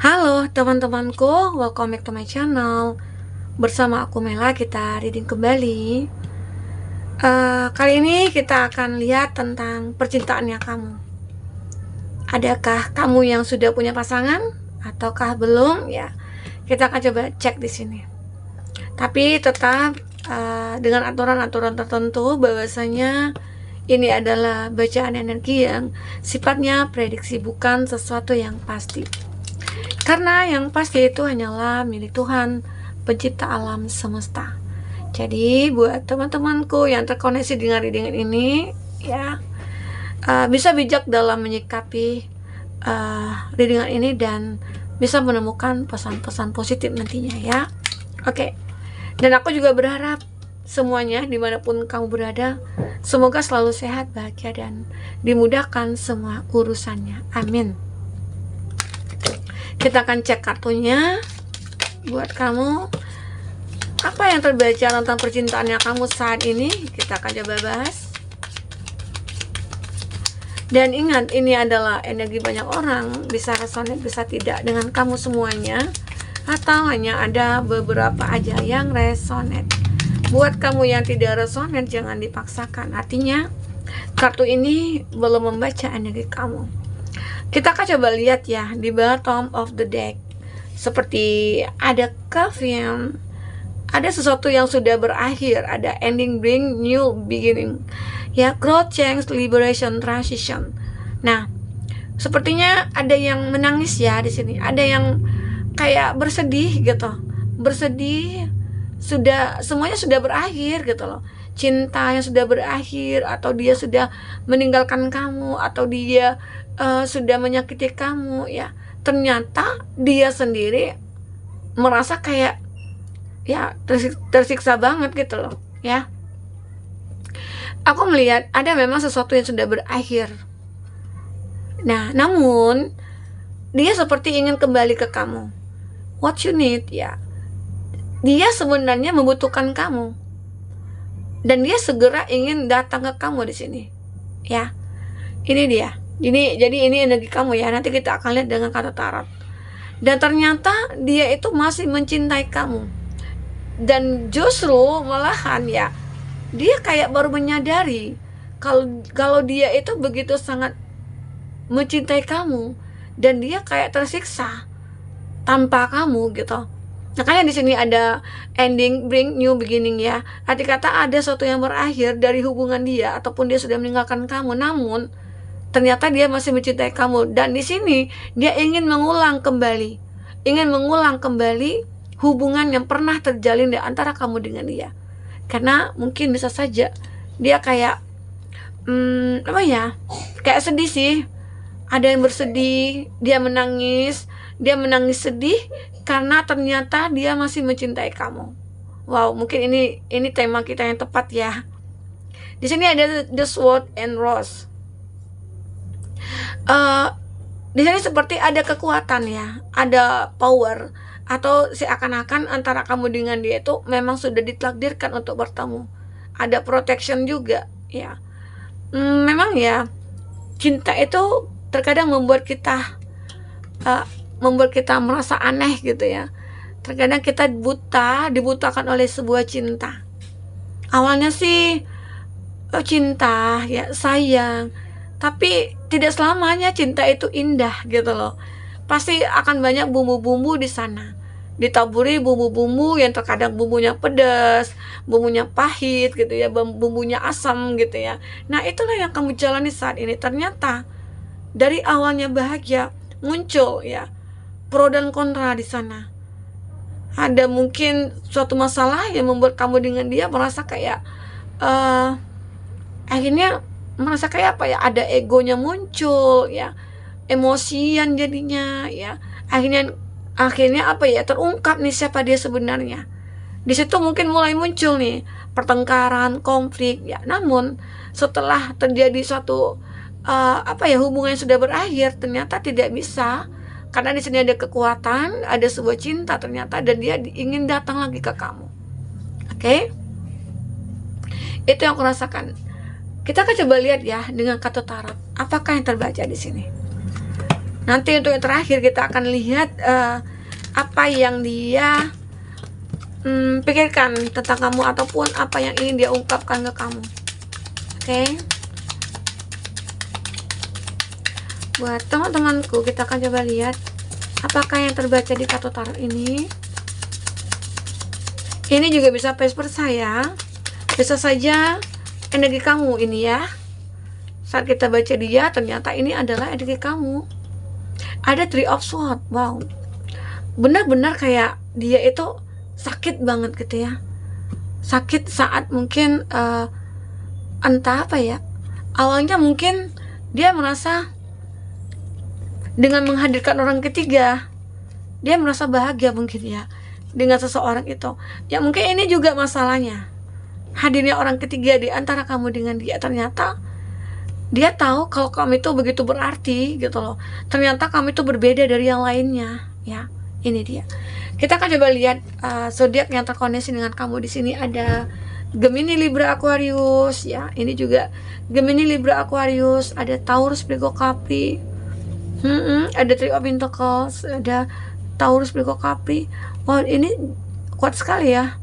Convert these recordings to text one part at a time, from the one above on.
Halo teman-temanku, welcome back to my channel. Bersama aku Mela, kita reading kembali. Kali ini kita akan lihat tentang percintaannya kamu. Adakah kamu yang sudah punya pasangan ataukah belum? Ya, kita akan coba cek di sini. Tapi tetap dengan aturan-aturan tertentu, bahwasanya ini adalah bacaan energi yang sifatnya prediksi, bukan sesuatu yang pasti. Karena yang pasti itu hanyalah milik Tuhan, pencipta alam semesta. Jadi buat teman-temanku yang terkoneksi dengan reading ini, ya bisa bijak dalam menyikapi readingan ini dan bisa menemukan pesan-pesan positif nantinya ya. Oke. Dan aku juga berharap semuanya dimanapun kamu berada, semoga selalu sehat, bahagia, dan dimudahkan semua urusannya. Amin. Kita akan cek kartunya buat kamu. Apa yang terbaca tentang percintaannya kamu saat ini? Kita akan coba bahas. Dan ingat, ini adalah energi banyak orang, bisa resonate, bisa tidak dengan kamu semuanya, atau hanya ada beberapa aja yang resonate. Buat kamu yang tidak resonate, jangan dipaksakan. Artinya, kartu ini belum membaca energi kamu. Kita akan coba lihat ya di bottom of the deck. Seperti ada Kevin, ada sesuatu yang sudah berakhir, ada ending, bring new beginning. Ya, growth, change, liberation, transition. Nah, sepertinya ada yang menangis ya di sini. Ada yang kayak bersedih gitu. Bersedih, sudah semuanya sudah berakhir gitu loh. Cinta yang sudah berakhir, atau dia sudah meninggalkan kamu, atau dia sudah menyakiti kamu ya. Ternyata dia sendiri merasa kayak ya tersiksa banget gitu loh ya. Aku melihat ada memang sesuatu yang sudah berakhir. Nah, namun dia seperti ingin kembali ke kamu. What you need ya. Dia sebenarnya membutuhkan kamu. Dan dia segera ingin datang ke kamu di sini. Ya. Ini dia. Jadi ini energi kamu ya. Nanti kita akan lihat dengan kata tarot. Dan ternyata dia itu masih mencintai kamu. Dan justru malahan ya, dia kayak baru menyadari kalau dia itu begitu sangat mencintai kamu, dan dia kayak tersiksa tanpa kamu gitu. Makanya di sini ada ending, bring new beginning ya. Arti kata ada sesuatu yang berakhir dari hubungan dia, ataupun dia sudah meninggalkan kamu, namun ternyata dia masih mencintai kamu. Dan di sini dia ingin mengulang kembali hubungan yang pernah terjalin di antara kamu dengan dia. Karena mungkin bisa saja dia kayak kayak sedih sih. Ada yang bersedih, dia menangis sedih karena ternyata dia masih mencintai kamu. Wow, mungkin ini tema kita yang tepat ya. Di sini ada the sword and rose. Di sini seperti ada kekuatan ya, ada power, atau seakan-akan antara kamu dengan dia itu memang sudah ditakdirkan untuk bertemu. Ada protection juga ya. Memang ya, cinta itu terkadang membuat kita merasa aneh gitu ya. Terkadang kita dibutakan oleh sebuah cinta. Awalnya sih cinta ya, sayang, tapi tidak selamanya cinta itu indah gitu loh. Pasti akan banyak bumbu-bumbu di sana. Ditaburi bumbu-bumbu yang terkadang bumbunya pedas, bumbunya pahit gitu ya, bumbunya asam gitu ya. Nah, itulah yang kamu jalani saat ini. Ternyata dari awalnya bahagia, muncul ya pro dan kontra di sana. Ada mungkin suatu masalah yang membuat kamu dengan dia merasa kayak akhirnya merasa kayak apa ya, ada egonya muncul ya, emosian jadinya ya. Akhirnya apa ya, terungkap nih siapa dia sebenarnya. Di situ mungkin mulai muncul nih pertengkaran, konflik ya. Namun setelah terjadi suatu hubungan yang sudah berakhir, ternyata tidak bisa, karena di sini ada kekuatan, ada sebuah cinta ternyata, dan dia ingin datang lagi ke kamu. Oke? Itu yang aku rasakan. Kita akan coba lihat ya dengan kartu tarot, apakah yang terbaca di sini. Nanti untuk yang terakhir kita akan lihat apa yang dia pikirkan tentang kamu, ataupun apa yang ingin dia ungkapkan ke kamu. Oke. Buat teman-temanku, kita akan coba lihat apakah yang terbaca di kartu tarot ini. Ini juga bisa vice versa ya. Bisa saja energi kamu ini ya. Saat kita baca dia, ternyata ini adalah energi kamu. Ada Three of Swords. Wow. Benar-benar kayak dia itu sakit banget gitu ya. Sakit saat mungkin entah apa ya. Awalnya mungkin dia merasa dengan menghadirkan orang ketiga, dia merasa bahagia mungkin ya dengan seseorang itu. Ya mungkin ini juga masalahnya, hadirnya orang ketiga di antara kamu dengan dia. Ternyata dia tahu kalau kamu itu begitu berarti gitu loh. Ternyata kamu itu berbeda dari yang lainnya ya. Ini dia. Kita akan coba lihat zodiak yang terkoneksi dengan kamu. Di sini ada Gemini, Libra, Aquarius ya. Ini juga Gemini, Libra, Aquarius. Ada Taurus, Virgo, Capri. Ada Three of Pentacles, ada Taurus, Virgo, Capri. Wow, ini kuat sekali ya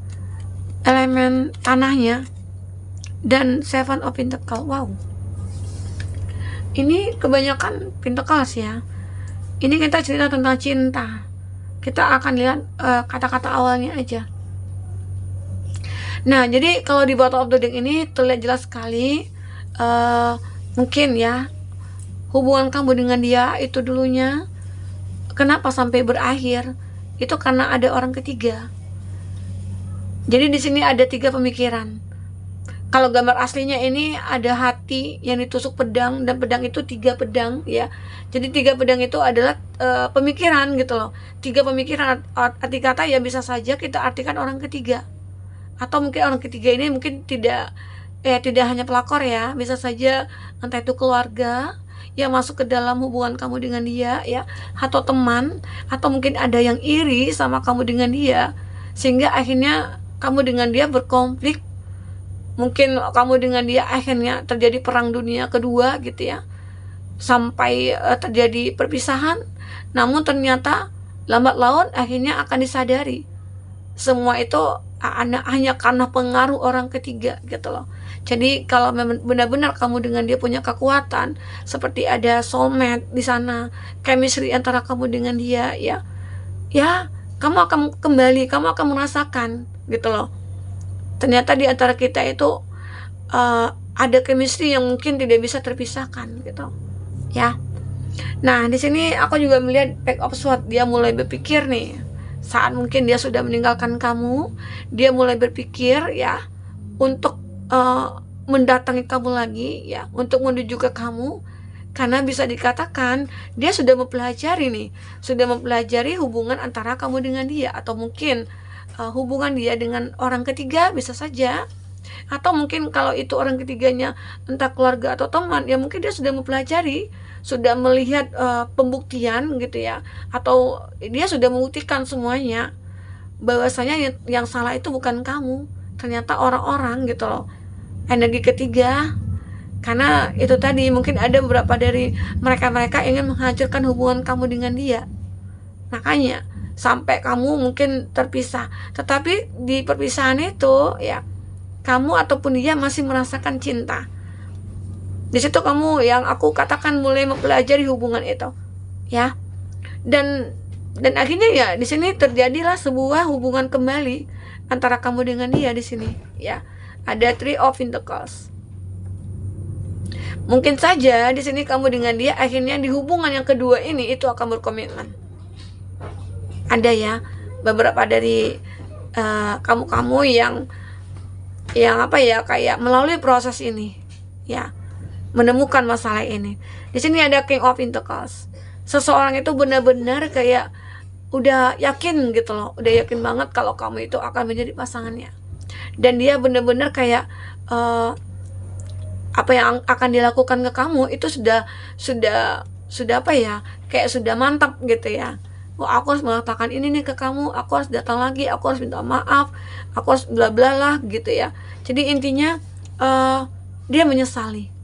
elemen tanahnya. Dan Seven of Pentacles. Wow, ini kebanyakan Pentacles ya. Ini kita cerita tentang cinta. Kita akan lihat kata-kata awalnya aja. Nah, jadi kalau di bottom of the deck ini terlihat jelas sekali mungkin ya hubungan kamu dengan dia itu dulunya kenapa sampai berakhir itu karena ada orang ketiga. Jadi di sini ada 3 pemikiran. Kalau gambar aslinya ini ada hati yang ditusuk pedang, dan pedang itu 3 pedang ya. Jadi 3 pedang itu adalah pemikiran gitu loh. 3 pemikiran, arti kata ya bisa saja kita artikan orang ketiga. Atau mungkin orang ketiga ini mungkin tidak hanya pelakor ya, bisa saja entah itu keluarga yang masuk ke dalam hubungan kamu dengan dia ya, atau teman, atau mungkin ada yang iri sama kamu dengan dia, sehingga akhirnya kamu dengan dia berkonflik. Mungkin kamu dengan dia akhirnya terjadi perang dunia kedua gitu ya, sampai terjadi perpisahan. Namun ternyata lambat laun akhirnya akan disadari semua itu hanya karena pengaruh orang ketiga gitu loh. Jadi kalau benar-benar kamu dengan dia punya kekuatan, seperti ada soulmate di sana, chemistry antara kamu dengan dia ya, kamu akan kembali, kamu akan merasakan gitu loh. Ternyata di antara kita itu ada chemistry yang mungkin tidak bisa terpisahkan gitu ya. Nah, di sini aku juga melihat Page of Swords. Dia mulai berpikir nih, saat mungkin dia sudah meninggalkan kamu, dia mulai berpikir ya untuk mendatangi kamu lagi ya, untuk menuju ke kamu, karena bisa dikatakan dia sudah mempelajari hubungan antara kamu dengan dia, atau mungkin hubungan dia dengan orang ketiga bisa saja, atau mungkin kalau itu orang ketiganya entah keluarga atau teman ya, mungkin dia sudah mempelajari, sudah melihat pembuktian gitu ya, atau dia sudah membuktikan semuanya bahwasanya yang salah itu bukan kamu, ternyata orang-orang gitu loh, energi ketiga. Karena itu tadi mungkin ada beberapa dari mereka ingin menghancurkan hubungan kamu dengan dia, makanya sampai kamu mungkin terpisah. Tetapi di perpisahan itu ya, kamu ataupun dia masih merasakan cinta. Di situ kamu, yang aku katakan, mulai mempelajari hubungan itu ya. Dan akhirnya ya di sini terjadilah sebuah hubungan kembali antara kamu dengan dia di sini ya. Ada Three of Pentacles. Mungkin saja di sini kamu dengan dia akhirnya di hubungan yang kedua ini itu akan berkomitmen. Ada ya beberapa dari kamu yang apa ya, kayak melalui proses ini ya, menemukan masalah ini. Di sini ada King of Pentacles. Seseorang itu benar-benar kayak udah yakin gitu loh, udah yakin banget kalau kamu itu akan menjadi pasangannya, dan dia benar-benar kayak apa yang akan dilakukan ke kamu itu sudah apa ya, kayak sudah mantap gitu ya. Wah, aku harus mengatakan ini nih ke kamu, aku harus datang lagi, aku harus minta maaf, aku harus bla bla lah gitu ya. Jadi intinya dia menyesali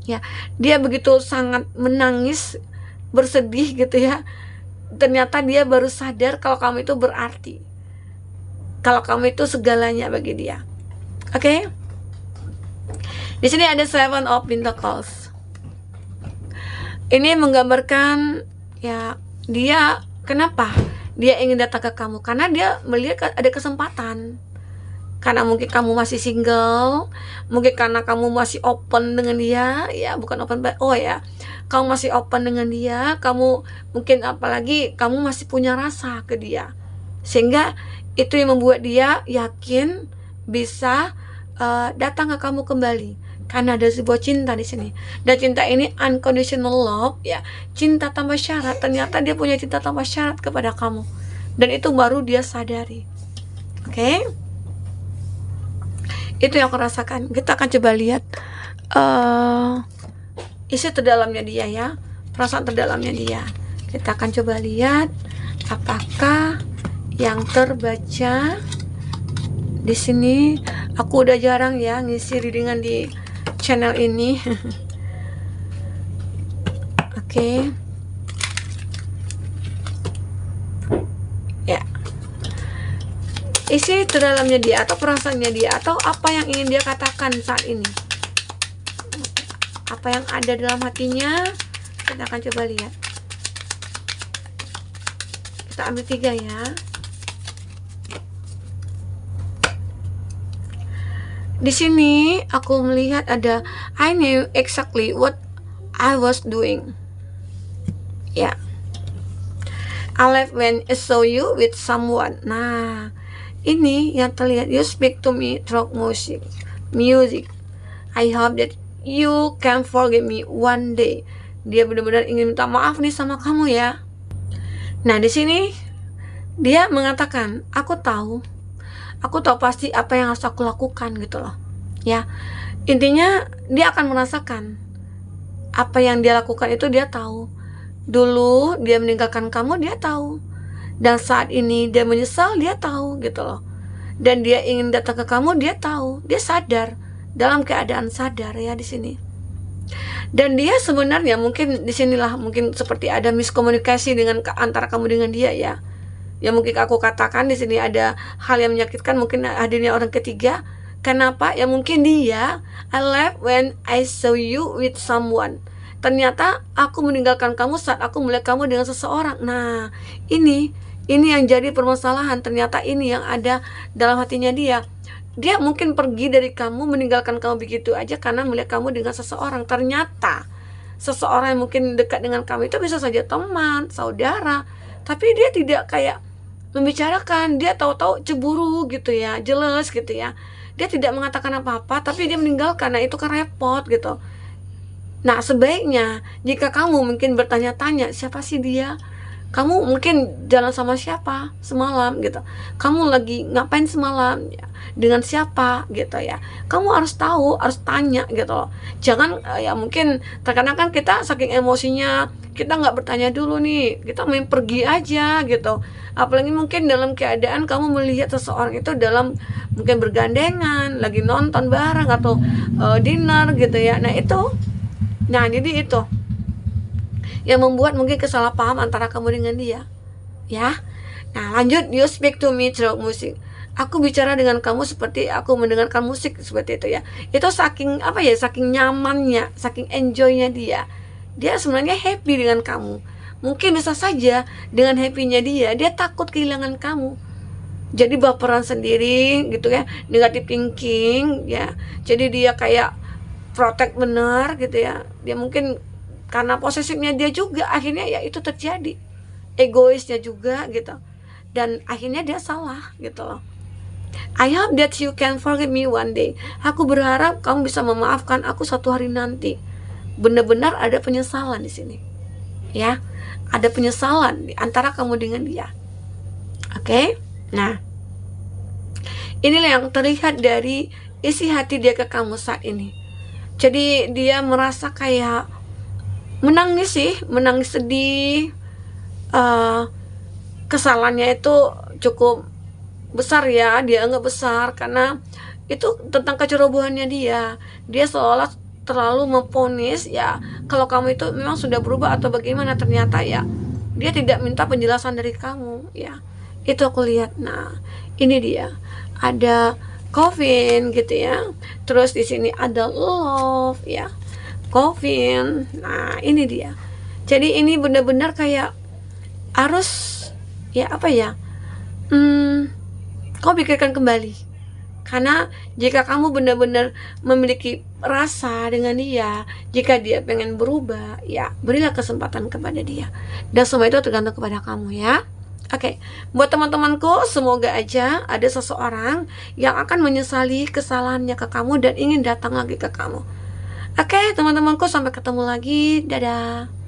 ya, dia begitu sangat menangis bersedih gitu ya. Ternyata dia baru sadar kalau kamu itu berarti, kalau kamu itu segalanya bagi dia. Oke? Di sini ada Seven of Pentacles. Ini menggambarkan ya, dia kenapa dia ingin datang ke kamu, karena dia melihat ada kesempatan. Karena mungkin kamu masih single, mungkin karena kamu masih open dengan dia, ya bukan open, kamu masih open dengan dia, kamu mungkin apalagi kamu masih punya rasa ke dia, sehingga itu yang membuat dia yakin bisa datang ke kamu kembali, karena ada sebuah cinta di sini. Dan cinta ini unconditional love, ya, cinta tanpa syarat. Ternyata dia punya cinta tanpa syarat kepada kamu, dan itu baru dia sadari. Oke? Itu yang aku rasakan. Kita akan coba lihat isi terdalamnya dia ya, perasaan terdalamnya dia. Kita akan coba lihat apakah yang terbaca di sini. Aku udah jarang ya ngisi readingan di channel ini. Oke. Ya. Isi terdalamnya dia, atau perasaannya dia, atau apa yang ingin dia katakan saat ini, apa yang ada dalam hatinya. Kita akan coba lihat. Kita ambil 3 ya. Di sini aku melihat ada I knew exactly what I was doing. Ya. I left when I saw you with someone. Nah, ini yang terlihat. You speak to me through music. I hope that you can forgive me one day. Dia benar-benar ingin minta maaf nih sama kamu ya. Nah, di sini dia mengatakan, aku tahu pasti apa yang harus aku lakukan gitu loh. Ya. Intinya dia akan merasakan apa yang dia lakukan itu, dia tahu. Dulu dia meninggalkan kamu, dia tahu. Dan saat ini dia menyesal, dia tahu gitu loh. Dan dia ingin datang ke kamu, dia tahu, dia sadar, dalam keadaan sadar ya di sini. Dan dia sebenarnya mungkin disinilah mungkin seperti ada miskomunikasi dengan antara kamu dengan dia ya. Ya mungkin aku katakan di sini ada hal yang menyakitkan, mungkin hadirnya orang ketiga. Kenapa? Ya mungkin dia, I left when I saw you with someone. Ternyata aku meninggalkan kamu saat aku melihat kamu dengan seseorang. Nah, ini yang jadi permasalahan. Ternyata ini yang ada dalam hatinya dia. Dia mungkin pergi dari kamu, meninggalkan kamu begitu aja karena melihat kamu dengan seseorang. Ternyata seseorang yang mungkin dekat dengan kamu itu bisa saja teman, saudara, tapi dia tidak kayak membicarakan. Dia tahu-tahu cemburu gitu ya, jealous gitu ya. Dia tidak mengatakan apa-apa, tapi dia meninggalkan. Nah, itu kan repot gitu. Nah, sebaiknya jika kamu mungkin bertanya-tanya, siapa sih dia? Kamu mungkin jalan sama siapa semalam gitu, kamu lagi ngapain semalam ya, dengan siapa gitu ya. Kamu harus tahu, harus tanya gitu loh. Jangan ya mungkin terkadang kan kita saking emosinya kita nggak bertanya dulu nih, kita main pergi aja gitu. Apalagi mungkin dalam keadaan kamu melihat seseorang itu dalam mungkin bergandengan, lagi nonton bareng atau dinner gitu ya. Nah jadi itu yang membuat mungkin kesalahpaham antara kamu dengan dia ya. Nah lanjut, you speak to me through music. Aku bicara dengan kamu seperti aku mendengarkan musik, seperti itu ya. Itu saking apa ya, saking nyamannya, saking enjoynya dia sebenarnya happy dengan kamu. Mungkin bisa saja dengan happynya dia takut kehilangan kamu, jadi baperan sendiri gitu ya, negative thinking ya. Jadi dia kayak protect benar gitu ya. Dia mungkin karena posesifnya dia juga, akhirnya ya itu terjadi, egoisnya juga gitu, dan akhirnya dia salah gitu loh. I hope that you can forgive me one day. Aku berharap kamu bisa memaafkan aku suatu hari nanti. Benar-benar ada penyesalan di sini ya, ada penyesalan di antara kamu dengan dia. Oke? Nah, inilah yang terlihat dari isi hati dia ke kamu saat ini. Jadi dia merasa kayak menangis sedih. Kesalahannya itu cukup besar ya, dia anggap besar karena itu tentang kecerobohannya dia seolah terlalu memvonis ya kalau kamu itu memang sudah berubah atau bagaimana. Ternyata ya dia tidak minta penjelasan dari kamu ya, itu aku lihat. Nah ini dia ada Coffin gitu ya, terus di sini ada love ya, Coffin. Nah ini dia, jadi ini benar-benar kayak harus ya apa ya, kau pikirkan kembali. Karena jika kamu benar-benar memiliki rasa dengan dia, jika dia pengen berubah, ya berilah kesempatan kepada dia. Dan semua itu tergantung kepada kamu ya. Oke, buat teman-temanku, semoga aja ada seseorang yang akan menyesali kesalahannya ke kamu dan ingin datang lagi ke kamu. Oke, teman-temanku, sampai ketemu lagi. Dadah.